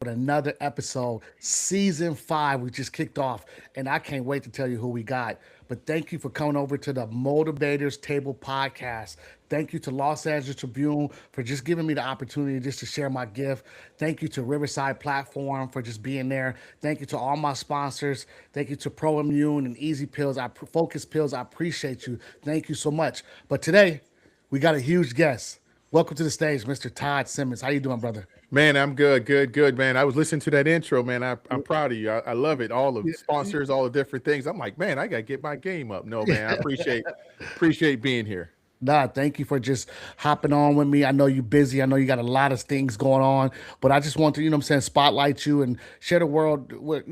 with another episode, season 5. We just kicked off, and I can't wait to tell you who we got. But thank you for coming over to the Motivators Table podcast. Thank you to Los Angeles Tribune for just giving me the opportunity just to share my gift. Thank you to Riverside Platform for just being there. Thank you to all my sponsors. Thank you to ProImmune and Easy Pills. Focus Pills. I appreciate you. Thank you so much. But today, we got a huge guest. Welcome to the stage, Mr. Todd Simmons. How you doing, brother? Man, I'm good, good, good, man. I was listening to that intro, man. I'm proud of you. I love it. All the sponsors, all the different things. I'm like, man, I gotta get my game up. No, man, I appreciate being here. Nah, thank you for just hopping on with me. I know you're busy. I know you got a lot of things going on, but I just want to, spotlight you and share the world with,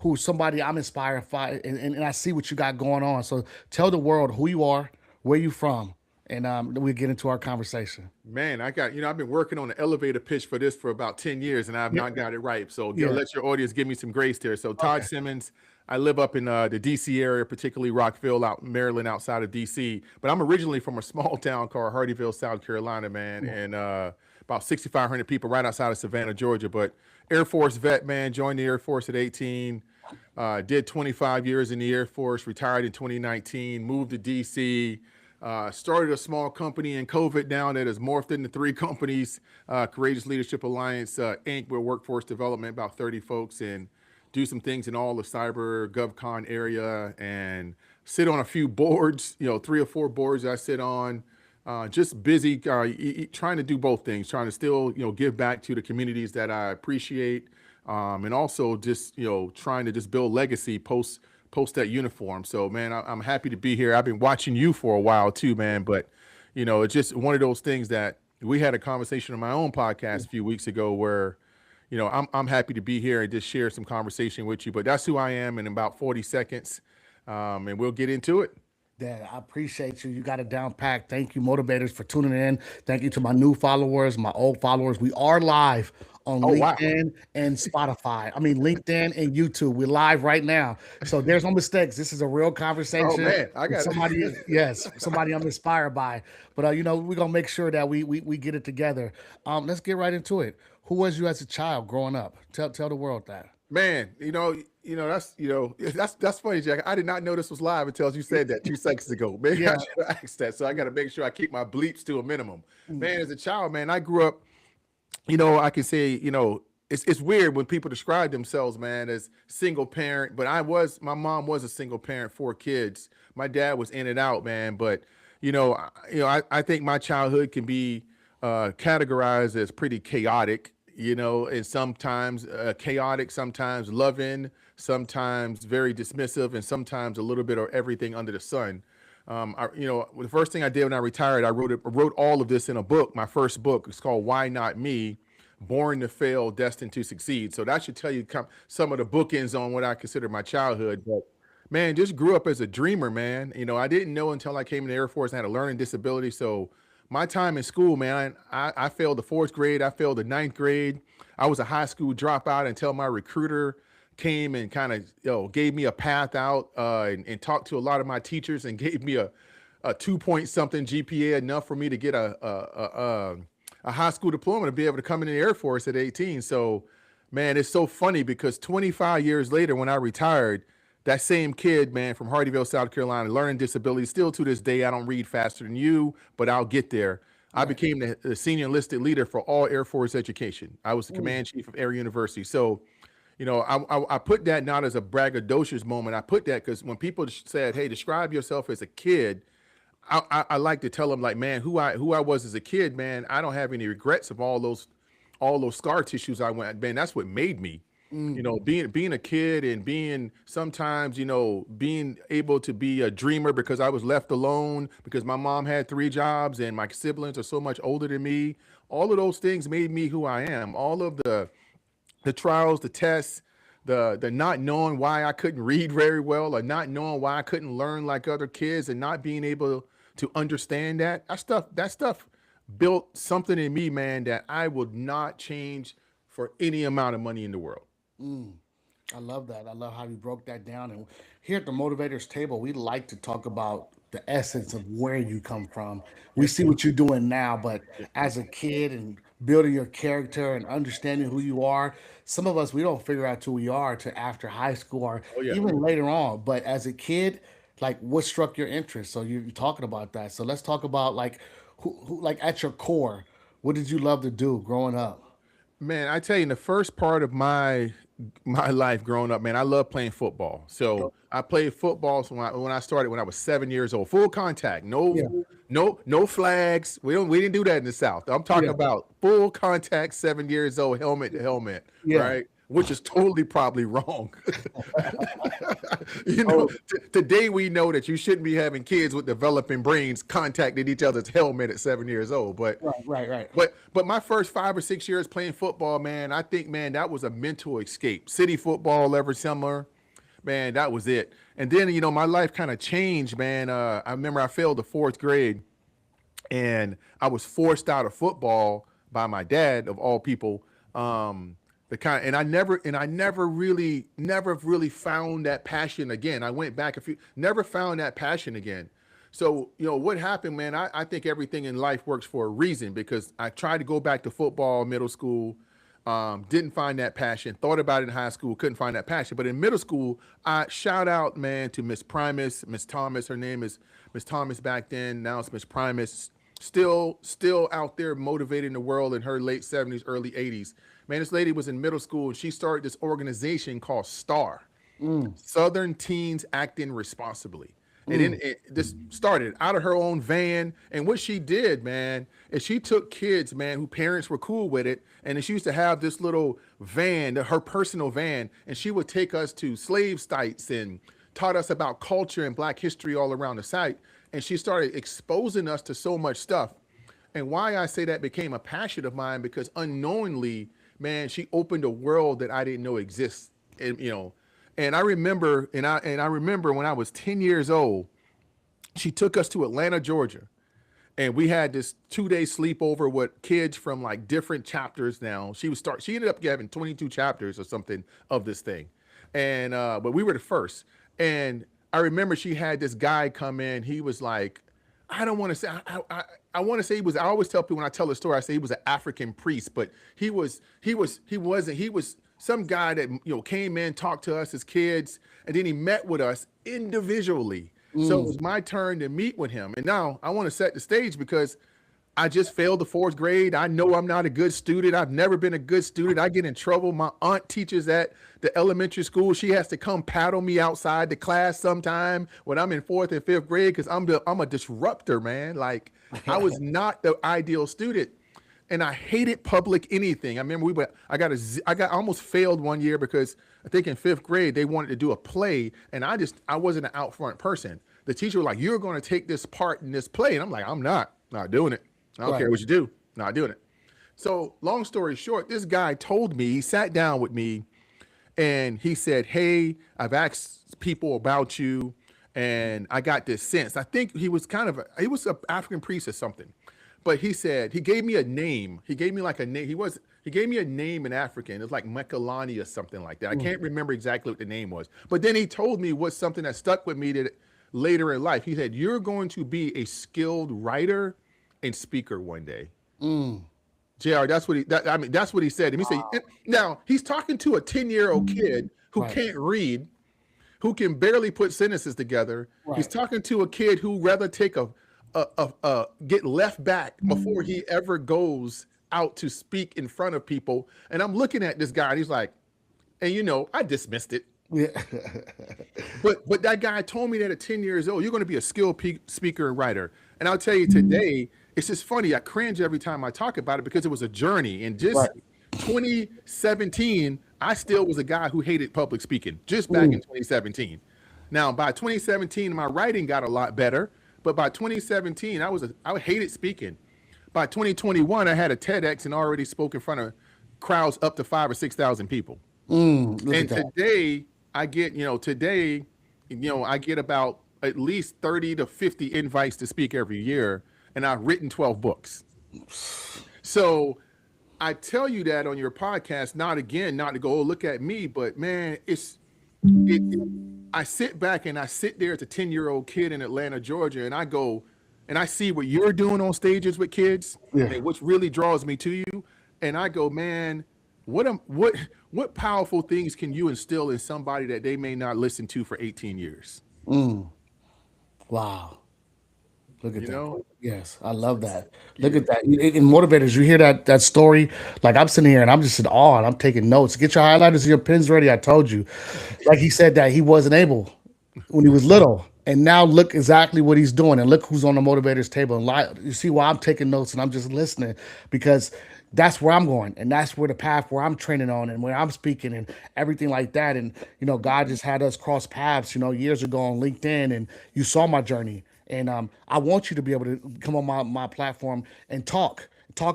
who's somebody I'm inspired by, and I see what you got going on. So tell the world who you are, where you from, and then we'll get into our conversation. Man, I've been working on the elevator pitch for this for about 10 years and I've Yeah. not got it right. So Yeah. let your audience give me some grace there. So Todd Okay. Simmons, I live up in the DC area, particularly Rockville, out Maryland, outside of DC. But I'm originally from a small town called Hardyville, South Carolina, man, and about 6,500 people right outside of Savannah, Georgia. But Air Force vet, man, joined the Air Force at 18, did 25 years in the Air Force, retired in 2019, moved to DC. Started a small company in COVID now that has morphed into 3 companies. Courageous Leadership Alliance, Inc., we're workforce development, about 30 folks, and do some things in all the cyber GovCon area and sit on a few boards, 3 or 4 boards I sit on. Just busy trying to do both things, trying to still, give back to the communities that I appreciate, and also just, trying to just build legacy post that uniform. So, man, I'm happy to be here. I've been watching you for a while too, man. But, it's just one of those things that we had a conversation on my own podcast a few weeks ago where, I'm happy to be here and just share some conversation with you. But that's who I am in about 40 seconds, and we'll get into it. Dad, I appreciate you. You got it down packed. Thank you, motivators, for tuning in. Thank you to my new followers, my old followers. We are live on Oh, wow. LinkedIn and Spotify. I mean, LinkedIn and YouTube. We're live right now. So there's no mistakes. This is a real Oh, conversation man, I with got it. somebody, yes, somebody I'm inspired by. But, we're going to make sure that we get it together. Let's get right into it. Who was you as a child growing up? Tell the world that. Man, that's funny, Jack. I did not know this was live until you said that 2 seconds ago. Maybe I Yeah. should have asked that. So I got to make sure I keep my bleeps to a minimum. Mm. Man, as a child, man, I grew up. I can say, it's weird when people describe themselves, man, as single parent. But my mom was a single parent, 4 kids. My dad was in and out, man. But I think my childhood can be categorized as pretty chaotic, and sometimes chaotic, sometimes loving, sometimes very dismissive, and sometimes a little bit of everything under the sun. The first thing I did when I retired, I wrote all of this in a book. My first book, it's called Why Not Me? Born to Fail, Destined to Succeed. So that should tell you some of the bookends on what I consider my childhood. But man, just grew up as a dreamer, man. I didn't know until I came in the Air Force and had a learning disability. So my time in school, man, I failed the 4th grade. I failed the 9th grade. I was a high school dropout until my recruiter came and kind of gave me a path out, and talked to a lot of my teachers and gave me a 2 point something GPA, enough for me to get a high school diploma to be able to come in the Air Force at 18. So, man, it's so funny because 25 years later, when I retired, that same kid, man, from Hardyville, South Carolina, learning disability, still to this day, I don't read faster than you, but I'll get there. I Right. became the senior enlisted leader for all Air Force education. I was the Mm. command chief of Air University. So, I put that not as a braggadocious moment. I put that because when people said, "Hey, describe yourself as a kid," I like to tell them, like, man, who I was as a kid, man. I don't have any regrets of all those scar tissues I went. Man, that's what made me. Mm. Being a kid and being sometimes, being able to be a dreamer because I was left alone because my mom had 3 jobs and my siblings are so much older than me. All of those things made me who I am. All of the trials, the tests, the not knowing why I couldn't read very well, or not knowing why I couldn't learn like other kids, and not being able to understand that stuff built something in me, man, that I would not change for any amount of money in the world. Mm. I love that. I love how you broke that down. And here at the Motivators Table, we like to talk about the essence of where you come from. We see what you're doing now, but as a kid and building your character and understanding who you are, some of us we don't figure out who we are to after high school or Oh yeah. even later on. But as a kid, like what struck your interest? So you're talking about that. So let's talk about like who like at your core, what did you love to do growing up? Man, I tell you, in the first part of my life growing up, man, I love playing football. So I played football so when I started when I was 7 years old, full contact, Yeah, no flags. We didn't do that in the South. I'm talking yeah, about full contact, 7 years old, helmet to helmet, yeah. right? Which is totally probably wrong. Oh, Today we know that you shouldn't be having kids with developing brains contacting each other's helmet at 7 years old. But right. but my first 5 or 6 years playing football, man, I think, man, that was a mental escape. City football every summer, man, that was it. And then, my life kind of changed, man. I remember I failed the fourth grade and I was forced out of football by my dad of all people. The kind and I never really found that passion again. I went back never found that passion again. So, what happened, man, I think everything in life works for a reason because I tried to go back to football, middle school, didn't find that passion, thought about it in high school, couldn't find that passion. But in middle school, I shout out, man, to Miss Primus, Miss Thomas. Her name is Miss Thomas back then. Now it's Miss Primus. Still out there motivating the world in her late 70s, early 80s. Man, this lady was in middle school and she started this organization called STAR, Southern Teens Acting Responsibly. And then this started out of her own van. And what she did, man, is she took kids, man, who parents were cool with it. And then she used to have this little van, her personal van, and she would take us to slave sites and taught us about culture and Black history all around the site. And she started exposing us to so much stuff. And why I say that became a passion of mine because unknowingly, man, she opened a world that I didn't know exists. And I remember, and I remember when I was 10 years old, she took us to Atlanta, Georgia, and we had this 2-day sleepover with kids from like different chapters. Now she ended up having 22 chapters or something of this thing, and but we were the first. And I remember she had this guy come in. He was like, I don't want to say, I want to say he was. I always tell people when I tell the story, I say he was an African priest, but he wasn't. He was some guy that came in, talked to us as kids, and then he met with us individually. So it was my turn to meet with him. And now I want to set the stage because I just failed the fourth grade. I know I'm not a good student. I've never been a good student. I get in trouble. My aunt teaches at the elementary school. She has to come paddle me outside the class sometime when I'm in fourth and fifth grade because I'm a disruptor, man. Like I was not the ideal student. And I hated public anything. I remember I almost failed one year because I think in fifth grade they wanted to do a play, and I wasn't an out front person. The teacher was like, "You're going to take this part in this play," and I'm like, "I'm not doing it. I don't care what you do, not doing it." So long story short, this guy told me, he sat down with me, and he said, "Hey, I've asked people about you, and I got this sense." I think he was he was an African priest or something. But he said, he gave me a name. He gave me like a name. He gave me a name in African. It was like Mekalani or something like that. I can't remember exactly what the name was. But then he told me what's something that stuck with me that later in life. He said, "You're going to be a skilled writer and speaker one day." JR, that's what he said. And he said, now he's talking to a 10-year-old kid who can't read, who can barely put sentences together. He's talking to a kid who rather take get left back before he ever goes out to speak in front of people. And I'm looking at this guy and he's like, and I dismissed it. Yeah. But that guy told me that at 10 years old, you're going to be a skilled speaker and writer. And I'll tell you today, it's just funny. I cringe every time I talk about it because it was a journey. And just 2017, I still was a guy who hated public speaking just back in 2017. Now, by 2017, my writing got a lot better. But by 2017, I hated speaking. By 2021, I had a TEDx and already spoke in front of crowds up to 5,000 or 6,000 people. And today I get about at least 30 to 50 invites to speak every year, and I've written 12 books. So I tell you that on your podcast, not to go, oh, look at me, but man, it I sit back and I sit there as a 10-year-old kid in Atlanta, Georgia, and I go and I see what you're doing on stages with kids Yeah. and which really draws me to you. And I go, man, what powerful things can you instill in somebody that they may not listen to for 18 years? Wow. Look at You that. know? Yes, I love that. Look Yeah. at that. In motivators, you hear that story. Like I'm sitting here and I'm just in awe and I'm taking notes. Get your highlighters and your pens ready. I told you. Like he said that he wasn't able when he was little. And now look exactly what he's doing. And look who's on the motivators table. And you see why I'm taking notes and I'm just listening because that's where I'm going. And that's where the path where I'm training on and where I'm speaking and everything like that. And, God just had us cross paths, years ago on LinkedIn and you saw my journey. And I want you to be able to come on my platform and talk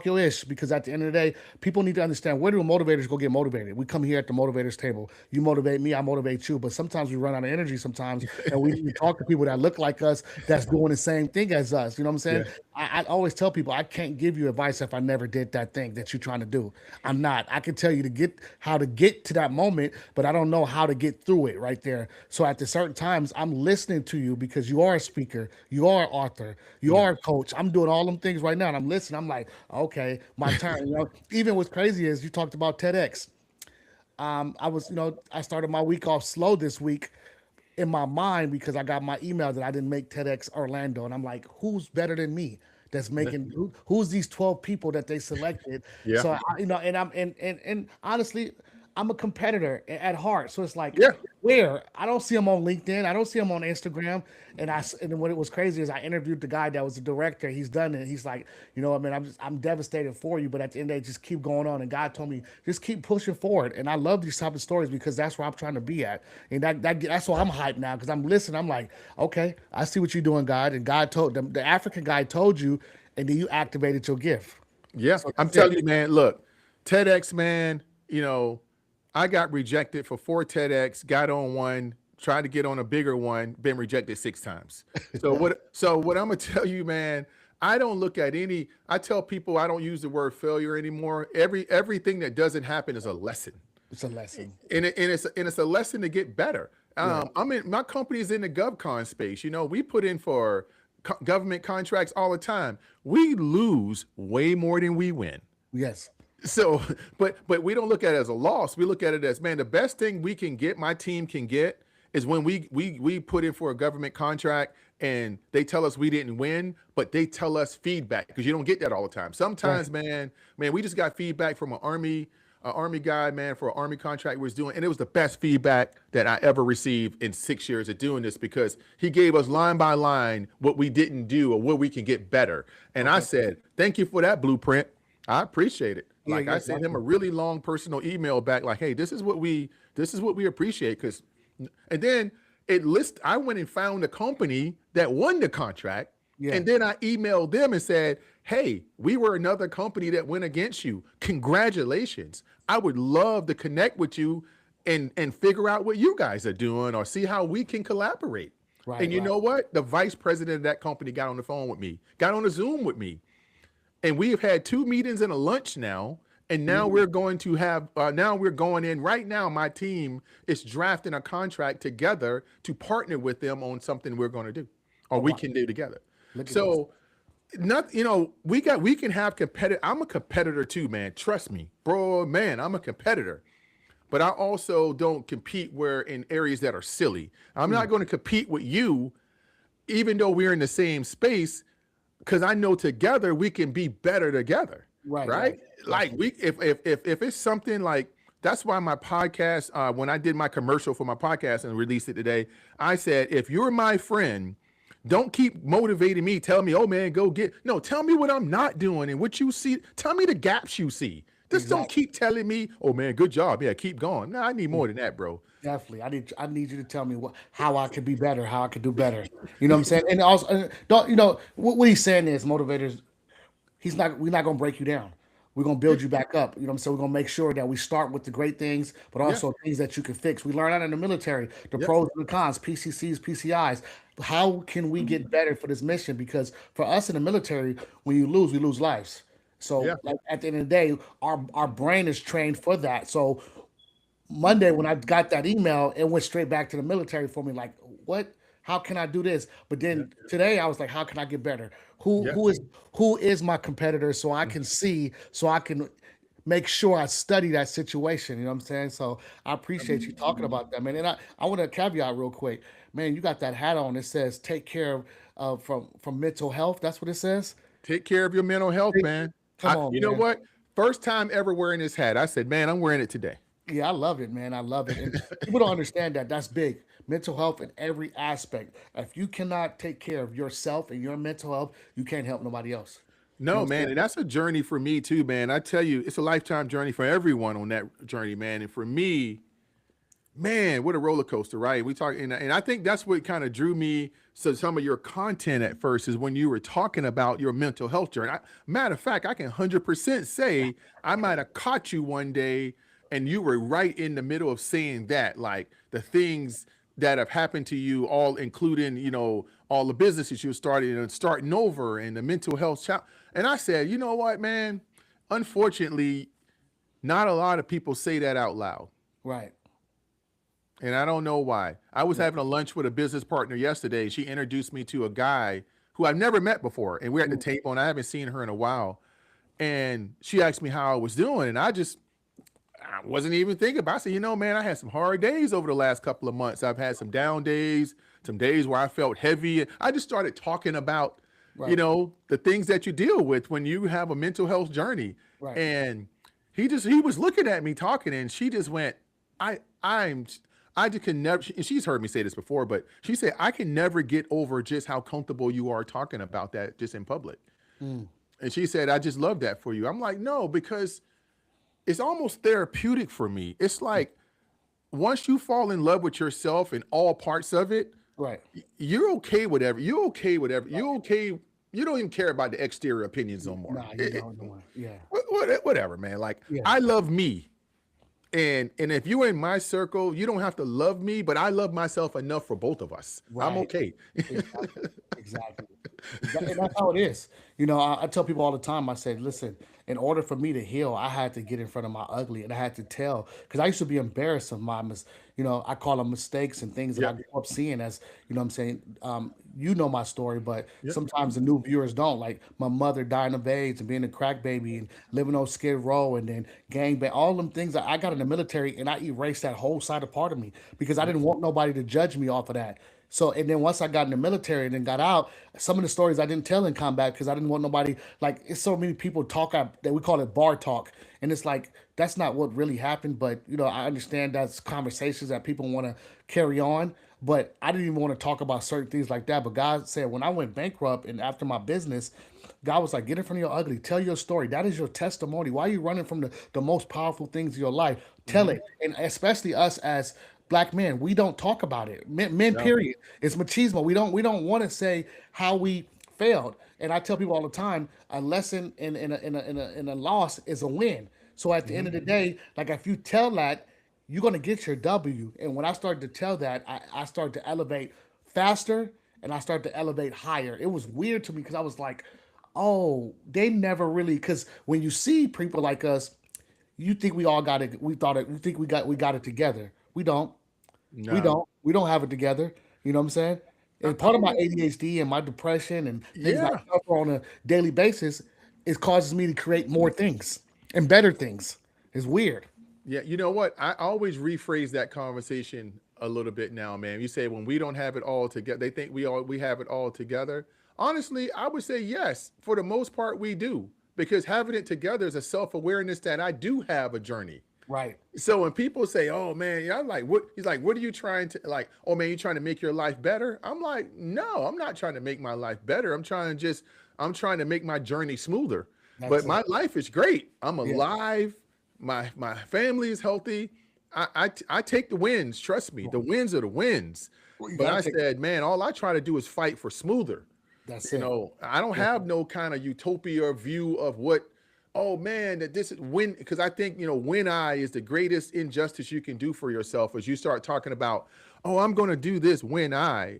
your ish because at the end of the day, people need to understand where do motivators go get motivated. We come here at the motivators table. You motivate me, I motivate you. But sometimes we run out of energy sometimes, and we need to talk to people that look like us, that's doing the same thing as us. You know what I'm saying? Yeah. I always tell people I can't give you advice if I never did that thing that you're trying to do. I'm not. I can tell you to get how to get to that moment, but I don't know how to get through it right there. So at the certain times, I'm listening to you because you are a speaker, you are an author, you Yeah. are a coach. I'm doing all them things right now, and I'm listening. I'm like, okay, my turn. Even what's crazy is you talked about TEDx. I started my week off slow this week in my mind because I got my email that I didn't make TEDx Orlando, and I'm like, who's better than me? That's making who's these 12 people that they selected? Yeah. So and I'm and honestly, I'm a competitor at heart. So it's like Yeah. where I don't see him on LinkedIn, I don't see him on Instagram, and what it was crazy is I interviewed the guy that was the director. He's done it. He's like, I mean, I'm devastated for you, but at the end of the day, just keep going on. And God told me just keep pushing forward. And I love these type of stories because that's where I'm trying to be at. And that's why I'm hyped now because I'm listening. I'm like, okay, I see what you're doing, God. And God told them the African guy told you, and then you activated your gift. Yeah. So I'm that's it. telling you, man, look, TEDx, man, I got rejected for 4 TEDx, got on one, tried to get on a bigger one, been rejected 6 times. So what I'm gonna tell you, man, I don't look at I tell people I don't use the word failure anymore. Everything that doesn't happen is a lesson. It's a lesson. And it's a lesson to get better. Yeah. I'm in my company is in the GovCon space. We put in for government contracts all the time. We lose way more than we win. Yes. So, but we don't look at it as a loss. We look at it as, man, the best thing we can get, my team can get, is when we put in for a government contract and they tell us we didn't win, but they tell us feedback because you don't get that all the time. Right. Sometimes, man, we just got feedback from an army guy, man, for an army contract we was doing, and it was the best feedback that I ever received in 6 years of doing this because he gave us line by line what we didn't do or what we can get better. And I Okay. said, thank you for that blueprint. I appreciate it. Yeah. Like I Yeah. sent him a really long personal email back, like, hey, this is what we appreciate. And then I went and found the company that won the contract. Yeah. And then I emailed them and said, hey, we were another company that went against you. Congratulations. I would love to connect with you and figure out what you guys are doing or see how we can collaborate. Right. And you Right. know what? The vice president of that company got on the phone with me, got on a Zoom with me. And we have had 2 meetings and a lunch now. And now we're going to have, now we're going in right now. My team is drafting a contract together to partner with them on something we're going to do or Oh we wow. can do together. Look at this. So, not, we can have competitive. I'm a competitor too, man. Trust me, bro, man, I'm a competitor. But I also don't compete where in areas that are silly. I'm not going to compete with you, even though we're in the same space, because I know together we can be better together, Right. Right. right? Like we, if it's something like that's why my podcast, when I did my commercial for my podcast and released it today, I said, if you're my friend, don't keep motivating me. Tell me, oh man, go get. No, tell me what I'm not doing and what you see. Tell me the gaps you see. Just don't Exactly. keep telling me, oh man, good job. Yeah, keep going. No, I need more than that, bro. Definitely. I need you to tell me how I could be better, how I could do better. You know what I'm saying? And also, don't what he's saying is motivators. We're not gonna break you down. We're gonna Yeah, build you back up. You know what I'm saying? We're gonna make sure that we start with the great things, but yeah, also things that you can fix. We learn out in the military, the yeah, pros and the cons, PCCs, PCIs. How can we get better for this mission? Because for us in the military, when you lose, we lose lives. So yeah, like at the end of the day, our brain is trained for that. So Monday when I got that email, it went straight back to the military for me. Like, what? How can I do this? But Yeah. then today I was like, how can I get better? Who Yeah. who is who is my competitor so I can see, so I can make sure I study that situation. You know what I'm saying? So I appreciate you talking about that, man. And I want to caveat real quick, man. You got that hat on. It says take care of from mental health. That's what it says. Take care of your mental health, man. Come on, You know man. what? First time ever wearing this hat. I said, man, I'm wearing it today. Yeah, I love it, man. I love it. And people don't understand that. That's big. Mental health in every aspect. If you cannot take care of yourself and your mental health, you can't help nobody else. You know No, what I'm man, saying? and that's a journey for me too, man. I tell you, it's a lifetime journey for everyone on that journey, man. And for me, man, what a roller coaster, right? We talk, and I think that's what kind of drew me to some of your content at first is when you were talking about your mental health journey. Matter of fact, I can 100% say I might have caught you one day and you were right in the middle of saying that, like the things that have happened to you, all including, all the businesses you started and starting over and the mental health challenge. And I said, you know what, man? Unfortunately, not a lot of people say that out loud. Right. And I don't know why. I was Right. having a lunch with a business partner yesterday. She introduced me to a guy who I've never met before. And we're at the Mm. table and I haven't seen her in a while. And she asked me how I was doing. And I wasn't even thinking about it. I said, man, I had some hard days over the last couple of months. I've had some down days, some days where I felt heavy. I just started talking about, Right. the things that you deal with when you have a mental health journey. Right. And he was looking at me talking and she just went, I I'm I just can never, and she's heard me say this before, but she said, I can never get over just how comfortable you are talking about that just in public. Mm. And she said, I just love that for you. I'm like, no, because it's almost therapeutic for me. It's like once you fall in love with yourself and all parts of it, Right. you're okay with every, you're okay with every, you're okay. You don't even care about the exterior opinions no more. Nah, you don't know. Yeah. Whatever, man. Like Yeah. I love me. And if you're in my circle, you don't have to love me, but I love myself enough for both of us. I'm Right. okay. Exactly. Exactly. And that's how it is. I tell people all the time, I said, listen, in order for me to heal, I had to get in front of my ugly and I had to tell, because I used to be embarrassed of I call them mistakes and things that I Yep. grew up seeing as, what I'm saying, my story, but Yep. sometimes the new viewers don't. Like my mother dying of AIDS and being a crack baby and living on Skid Row and then gangbang, all them things that I got in the military and I erased that whole side of part of me because I Yep. didn't want nobody to judge me off of that. So, and then once I got in the military and then got out, some of the stories I didn't tell in combat because I didn't want nobody, like, it's so many people talk that we call it bar talk. And it's like, that's not what really happened. But, I understand that's conversations that people want to carry on. But I didn't even want to talk about certain things like that. But God said, when I went bankrupt and after my business, God was like, get in front of your ugly. Tell your story. That is your testimony. Why are you running from the most powerful things in your life? Tell Mhm. it. And especially us as black men, we don't talk about it. Men No. period. It's machismo. We don't want to say how we failed. And I tell people all the time, a lesson in a loss is a win. So at the end Mhm. of the day, like if you tell that, you're gonna get your W. And when I started to tell that, I started to elevate faster and I started to elevate higher. It was weird to me because I was like, oh, they never really, because when you see people like us, you think we all got it. We think we got it together. We don't. We No. don't. We don't have it together. You know what I'm saying? I, And I part of my don't. ADHD and my depression and things I Yeah. suffer on a daily basis, it causes me to create more things and better things. It's weird. Yeah. You know what? I always rephrase that conversation a little bit now, man. You say when we don't have it all together, they think we have it all together. Honestly, I would say yes. For the most part, we do. Because having it together is a self-awareness that I do have a journey. Right. So when people say, "Oh man," I'm like, "What?" He's like, "What are you trying to like? Oh man, you trying to make your life better?" I'm like, "No, I'm not trying to make my life better. I'm trying to make my journey smoother. But That's it. my life is great. I'm Yeah. alive. My family is healthy. I take the wins. Trust me, the wins are the wins. Well, you But gotta I take. said, man, all I try to do is fight for smoother. That's it. I don't That's have it. no kind of utopia view of what, oh man, that this is when, because I think, when I is the greatest injustice you can do for yourself as you start talking about, oh, I'm going to do this when I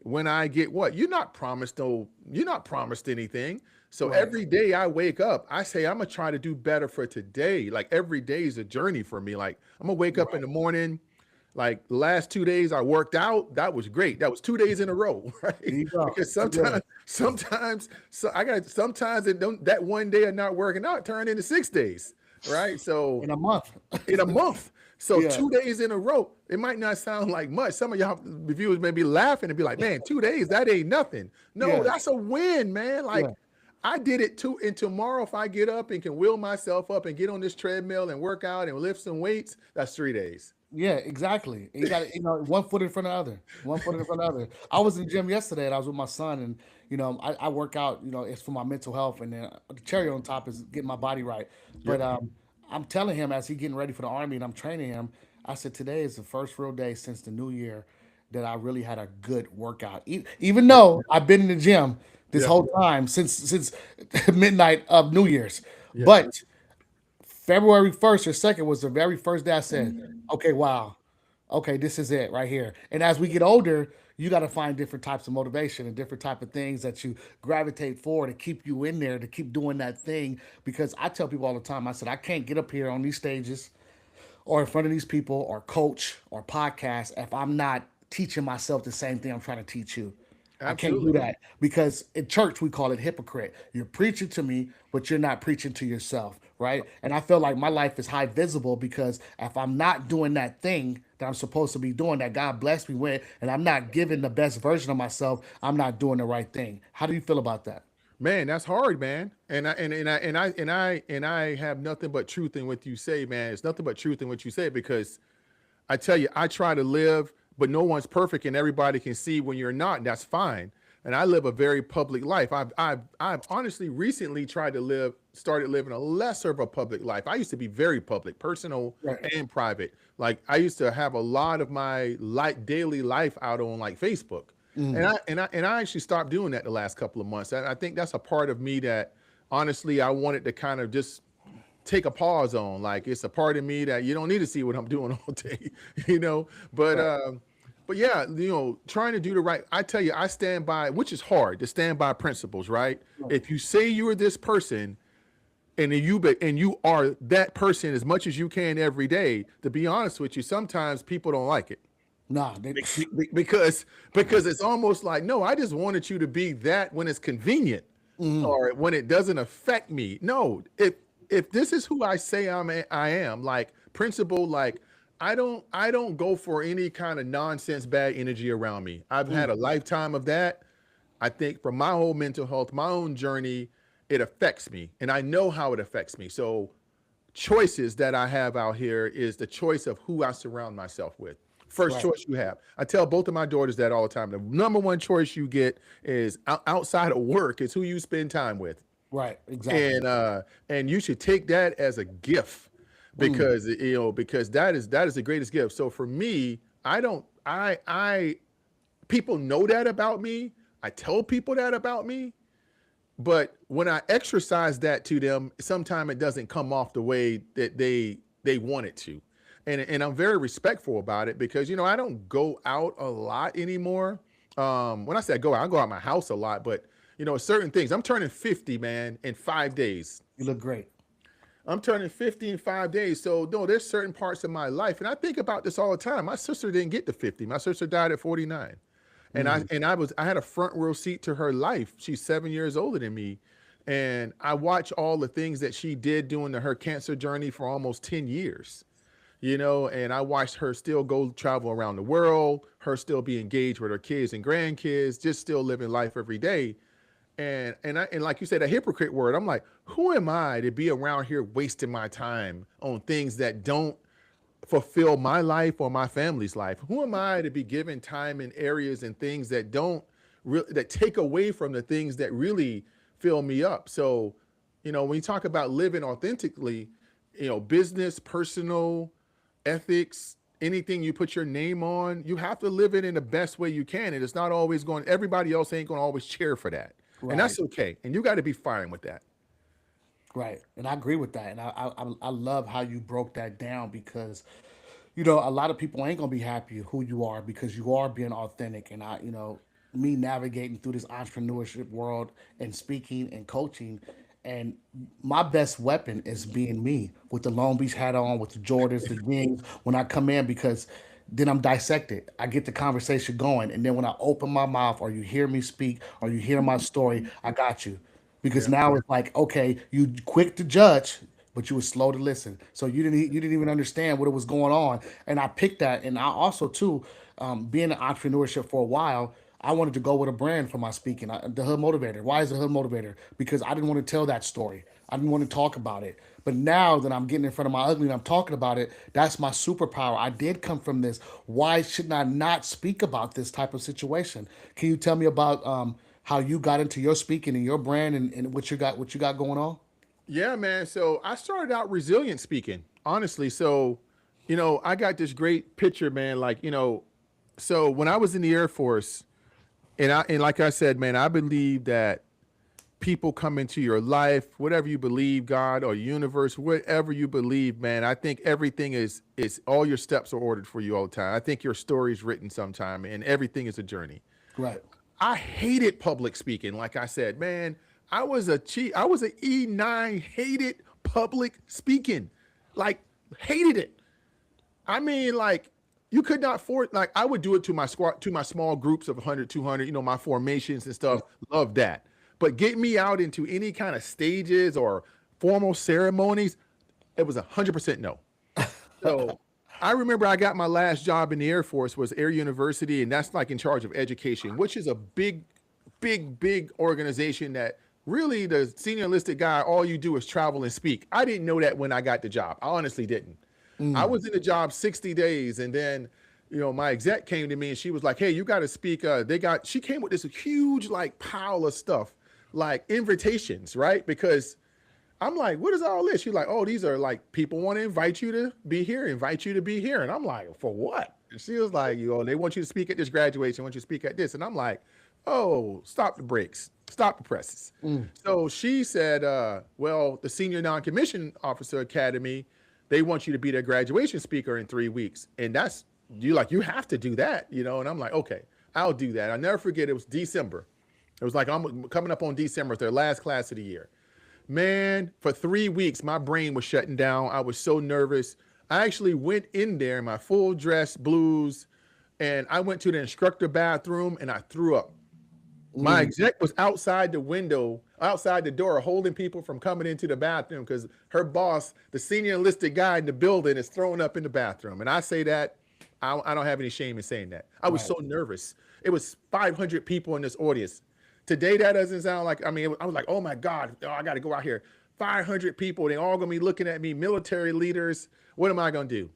get what? You're not promised, no, you're not promised anything. So Right. every day I wake up, I say I'm gonna try to do better for today. Like every day is a journey for me. Like I'm gonna wake up in Right. the morning. Like the last 2 days I worked out, that was great. That was 2 days in a row, There right? you go. Because Yeah. so I got sometimes it don't that one day of not working out turn into 6 days, right? So In a month. in a month. So Yeah. 2 days in a row, it might not sound like much. Some of y'all viewers may be laughing and be like, man, 2 days, that ain't nothing. No, Yeah. that's a win, man. Yeah. Like I did it too. And tomorrow, if I get up and can will myself up and get on this treadmill and work out and lift some weights, that's 3 days. Yeah, exactly. And you got to, one foot in front of the other, one foot in front of the other. I was in the gym yesterday and I was with my son, and I work out. It's for my mental health, and then the cherry on top is getting my body right. But Yep. I'm telling him as he getting ready for the army, and I'm training him. I said today is the first real day since the new year that I really had a good workout. Even though I've been in the gym this Yeah. whole time since midnight of New Year's, Yeah. but February 1st or 2nd was the very first day I said, okay, wow, okay, this is it right here. And as we get older, you got to find different types of motivation and different type of things that you gravitate for to keep you in there, to keep doing that thing. Because I tell people all the time, I said, I can't get up here on these stages or in front of these people or coach or podcast if I'm not teaching myself the same thing I'm trying to teach you. I can't do Absolutely. that because in church we call it hypocrite. You're preaching to me, but you're not preaching to yourself, right? And I feel like my life is high visible because if I'm not doing that thing that I'm supposed to be doing, that God blessed me with, and I'm not giving the best version of myself, I'm not doing the right thing. How do you feel about that? Man, that's hard, man. And I have nothing but truth in what you say, man. It's nothing but truth in what you say because I tell you, I try to live, but no one's perfect, and everybody can see when you're not. And that's fine. And I live a very public life. I've honestly recently tried to started living a lesser of a public life. I used to be very public, personal Right. and private. Like I used to have a lot of my daily life out on like Facebook, and I actually stopped doing that the last couple of months. And I think that's a part of me that honestly I wanted to kind of just take a pause on. Like it's a part of me that you don't need to see what I'm doing all day, you know. But Right. uh, but yeah, trying to do the right. I tell you, I stand by, which is hard to stand by principles, right? Right. If you say you are this person and you are that person as much as you can every day, to be honest with you, sometimes people don't like it. Nah, they, Because it's almost like, no, I just wanted you to be that when it's convenient or when it doesn't affect me. No, if this is who I say I am, like principle, like I don't go for any kind of nonsense bad energy around me. I've had a lifetime of that. I think from my whole mental health, my own journey, it affects me, and I know how it affects me. So choices that I have out here is the choice of who I surround myself with. First right. choice you have. I tell both of my daughters that all the time. The number one choice you get is outside of work is who you spend time with. Right. Exactly. And you should take that as a gift because that is the greatest gift. So for me, I don't I people know that about me. I tell people that about me, but when I exercise that to them, sometimes it doesn't come off the way that they want it to. And I'm very respectful about it because I don't go out a lot anymore. When I say I go out my house a lot, but certain things. I'm turning 50, man, in 5 days. You look great. I'm turning 50 in 5 days. So no, there's certain parts of my life, and I think about this all the time. My sister didn't get to 50. My sister died at 49. And I had a front row seat to her life. She's 7 years older than me. And I watched all the things that she did during her cancer journey for almost 10 years. And I watched her still go travel around the world, her still be engaged with her kids and grandkids, just still living life every day. And like you said, a hypocrite word. I'm like, who am I to be around here wasting my time on things that don't fulfill my life or my family's life? Who am I to be giving time in areas and things that don't that take away from the things that really fill me up? So, when you talk about living authentically, business, personal, ethics, anything you put your name on, you have to live it in the best way you can. And it's not always going, everybody else ain't going to always cheer for that. And Right. that's okay. And you got to be fine with that. Right. And I agree with that. And I love how you broke that down because a lot of people ain't gonna be happy who you are because you are being authentic. And me navigating through this entrepreneurship world and speaking and coaching. And my best weapon is being me with the Long Beach hat on, with the Jordans, the jeans when I come in, because then I'm dissected. I get the conversation going. And then when I open my mouth, or you hear me speak, or you hear my story, I got you. Because Yeah. now it's like, okay, you quick to judge, but you were slow to listen. So you didn't even understand what was going on. And I picked that. And I also too, being in entrepreneurship for a while, I wanted to go with a brand for my speaking. The Hood Motivator. Why is the Hood Motivator? Because I didn't want to tell that story. I didn't want to talk about it. But now that I'm getting in front of my ugly and I'm talking about it, that's my superpower. I did come from this. Why should I not speak about this type of situation? Can you tell me about how you got into your speaking and your brand, and what you got going on? Yeah, man. So I started out resilient speaking, honestly. So, I got this great picture, man. Like, so when I was in the Air Force, and like I said, man, I believe that people come into your life, whatever you believe, God or universe, whatever you believe, man. I think everything is all your steps are ordered for you all the time. I think your story is written sometime, and everything is a journey. Right. I hated public speaking. Like I said, man, I was an E9, hated public speaking. Like, hated it. I mean, like, you could not afford, like, I would do it to my squad, to my small groups of 100, 200, my formations and stuff. Love that. But get me out into any kind of stages or formal ceremonies, it was 100% no. So I remember I got my last job in the Air Force was Air University, and that's like in charge of education, which is a big, big, big organization that really the senior enlisted guy, all you do is travel and speak. I didn't know that when I got the job. I honestly didn't. I was in the job 60 days, and then my exec came to me and she was like, "Hey, you got to speak." She came with this huge like pile of stuff, like invitations, right? Because I'm like, "What is all this?" She's like, "Oh, these are like people want to invite you to be here, invite you to be here." And I'm like, "For what?" And she was like, they want you to speak at this graduation, want you to speak at this. And I'm like, "Oh, stop the brakes, stop the presses." So she said, well, the Senior Non-Commissioned Officer Academy, they want you to be their graduation speaker in 3 weeks. And that's, you have to do that, And I'm like, okay, I'll do that. I'll never forget, it was December. It was like, I'm coming up on December, it's their last class of the year. Man, for 3 weeks, my brain was shutting down. I was so nervous. I actually went in there in my full dress blues, and I went to the instructor bathroom and I threw up. My exec was outside the window, outside the door, holding people from coming into the bathroom because her boss, the senior enlisted guy in the building, is throwing up in the bathroom. And I say that, I don't have any shame in saying that. I was Right. so nervous. It was 500 people in this audience. Today, that doesn't sound like, I was like, oh my God, I got to go out here. 500 people, they all going to be looking at me, military leaders. What am I going to do?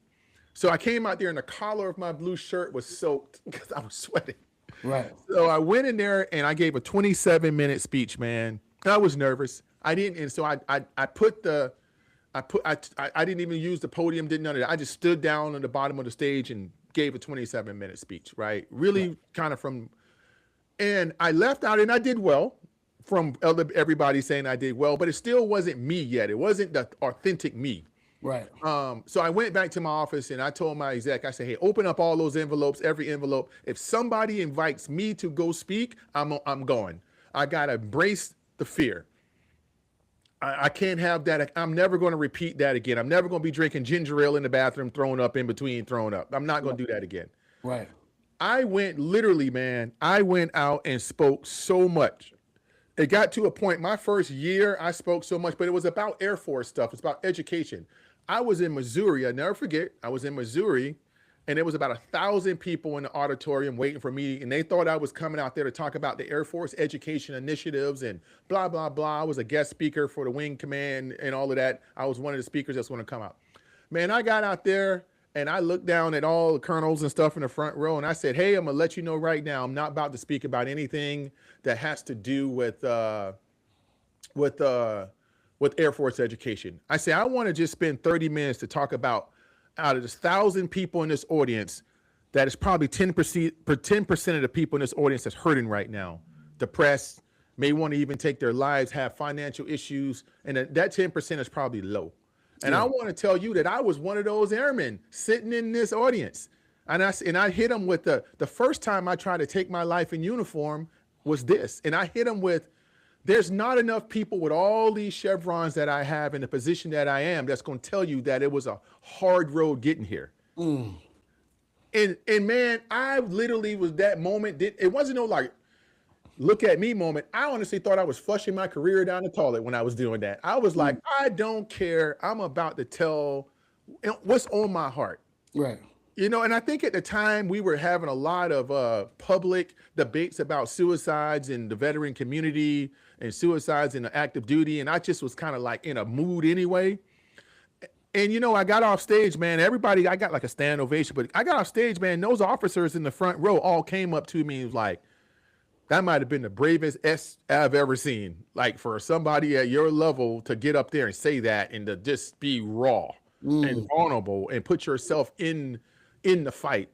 So I came out there and the collar of my blue shirt was soaked because I was sweating. Right. So I went in there and I gave a 27-minute speech, man. I was nervous. I didn't, and so I put the, I didn't even use the podium, didn't none of that. I just stood down on the bottom of the stage and gave a 27-minute speech, right? Really kind of and I left out and I did well from everybody saying I did well, but it still wasn't me yet. It wasn't the authentic me. Right. So I went back to my office and I told my exec, I said, "Hey, open up all those envelopes, every envelope. If somebody invites me to go speak, I'm going. I gotta embrace the fear. I can't have that. I'm never going to repeat that again. I'm never going to be drinking ginger ale in the bathroom, throwing up in between, throwing up. I'm not going to do that again." Right. I went literally, man. I went out and spoke so much. It got to a point, my first year, I spoke so much, but it was about Air Force stuff. It's about education. I was in Missouri. I never forget. I was in Missouri, and there was about 1,000 people in the auditorium waiting for me, and they thought I was coming out there to talk about the Air Force education initiatives and blah, blah, blah. I was a guest speaker for the Wing Command and all of that. I was one of the speakers that's going to come out. Man, I got out there, and I looked down at all the colonels and stuff in the front row, and I said, "Hey, I'm going to let you know right now, I'm not about to speak about anything that has to do with Air Force education." I say, "I want to just spend 30 minutes to talk about, out of this 1,000 people in this audience, that is probably 10% of the people in this audience that's hurting right now, depressed, may want to even take their lives, have financial issues, and that 10% is probably low. And I want to tell you that I was one of those airmen sitting in this audience. And I hit him with the first time I tried to take my life in uniform was this. And I hit him with, there's not enough people with all these chevrons that I have in the position that I am that's going to tell you that it was a hard road getting here. And man, I literally was that moment. It wasn't no like look at me moment. I honestly thought I was flushing my career down the toilet when I was doing that. I was like, I don't care. I'm about to tell what's on my heart. Right. And I think at the time we were having a lot of public debates about suicides in the veteran community and suicides in the active duty. And I just was kind of like in a mood anyway. And, I got off stage, man. Everybody, I got like a stand ovation, but I got off stage, man. Those officers in the front row all came up to me and was like, that might have been the bravest I've ever seen. Like for somebody at your level to get up there and say that and to just be raw and vulnerable and put yourself in the fight.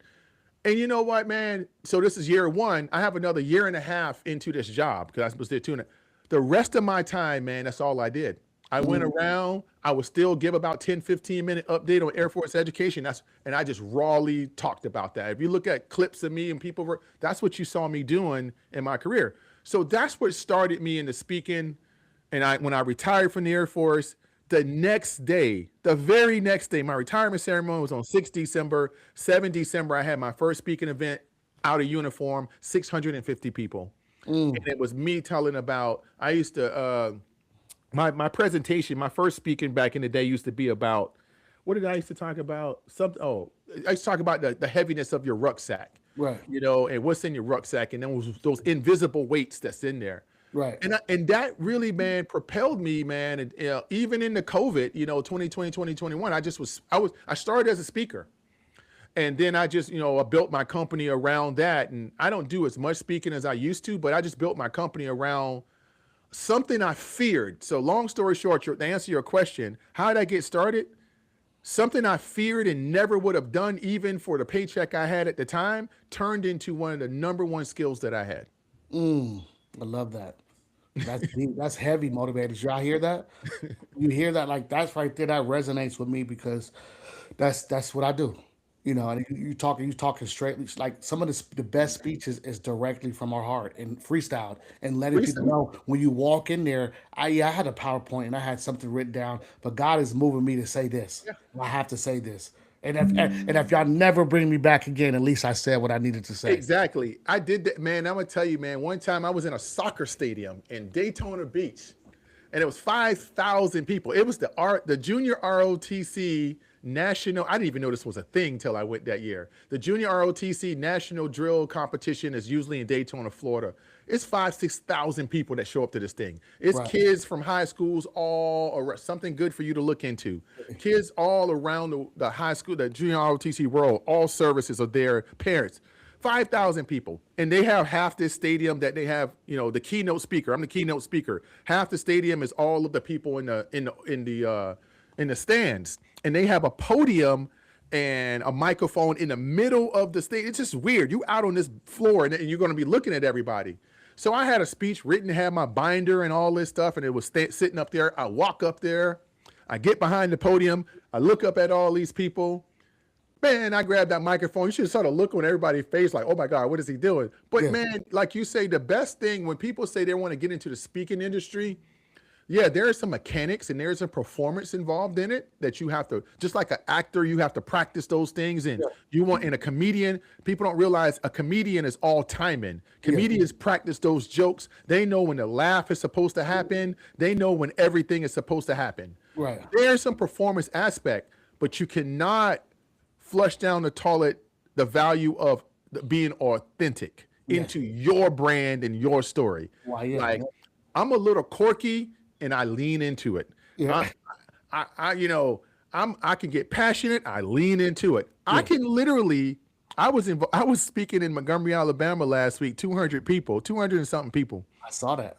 And you know what, man? So this is year one. I have another year and a half into this job because I was there too. The rest of my time, man, that's all I did. I went around. I would still give about 10, 15-minute update on Air Force education. And I just rawly talked about that. If you look at clips of me and people, that's what you saw me doing in my career. So that's what started me into speaking. And when I retired from the Air Force, the next day, the very next day, my retirement ceremony was on 6 December. 7 December, I had my first speaking event out of uniform, 650 people. And it was me telling about, I used to, my presentation, my first speaking back in the day used to be about, what did I used to talk about? I used to talk about the heaviness of your rucksack, Right. And what's in your rucksack, and then those invisible weights that's in there. Right. And that really, man, propelled me, man. And even in the COVID, 2020, 2021, I started as a speaker. And then I just, I built my company around that. And I don't do as much speaking as I used to, but I just built my company around something I feared. So long story short, to answer your question, how did I get started? Something I feared and never would have done, even for the paycheck I had at the time, turned into one of the number one skills that I had. I love that. That's deep. That's heavy motivators. Y'all hear that? You hear that? Like that's right there. That resonates with me because that's what I do. And you talking straight. Like some of the best speeches is directly from our heart and freestyle and letting people know when you walk in there. I had a PowerPoint and I had something written down, but God is moving me to say this. I have to say this. And if y'all never bring me back again, at least I said what I needed to say. Exactly. I did that, man. I'm gonna tell you, man. One time I was in a soccer stadium in Daytona Beach, and it was 5,000 people. It was the junior ROTC national. I didn't even know this was a thing till I went that year. The junior ROTC national drill competition is usually in Daytona, Florida. It's 6,000 people that show up to this thing. It's kids from high schools, all something good for you to look into. Kids all around the high school, the junior ROTC world, all services are there, parents. 5,000 people, and they have half this stadium that they have, the keynote speaker. I'm the keynote speaker. Half the stadium is all of the people in the stands, and they have a podium and a microphone in the middle of the stage. It's just weird. You out on this floor, and you're going to be looking at everybody. So I had a speech written, had my binder and all this stuff, and it was sitting up there. I walk up there, I get behind the podium, I look up at all these people. Man, I grabbed that microphone. You should have sort of look on everybody's face like, oh my God, what is he doing? But man, like you say, the best thing when people say they want to get into the speaking industry, there are some mechanics and there's a performance involved in it that you have to, just like an actor, you have to practice those things. And and a comedian, people don't realize a comedian is all timing. Comedians practice those jokes. They know when the laugh is supposed to happen. They know when everything is supposed to happen. Right. There's some performance aspect, but you cannot flush down the toilet the value of being authentic into your brand and your story. I'm a little quirky and I lean into it. I can get passionate. I lean into it. I can literally, I was speaking in Montgomery, Alabama last week, 200 and something people. I saw that.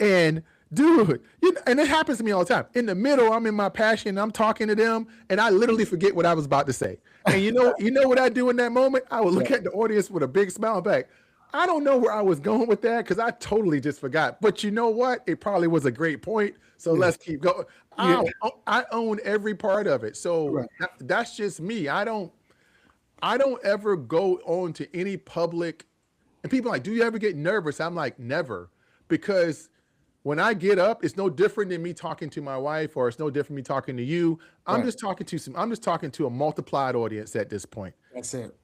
And dude, and it happens to me all the time. In the middle, I'm in my passion, I'm talking to them, and I literally forget what I was about to say. And you know what I do in that moment? I would look at the audience with a big smile back. I don't know where I was going with that because I totally just forgot. But you know what? It probably was a great point. So let's keep going. I own every part of it. So that's just me. I don't ever go on to any public, and people are like, do you ever get nervous? I'm like, never, because when I get up, it's no different than me talking to my wife, or it's no different me talking to you. Right. I'm just talking to a multiplied audience at this point. That's it.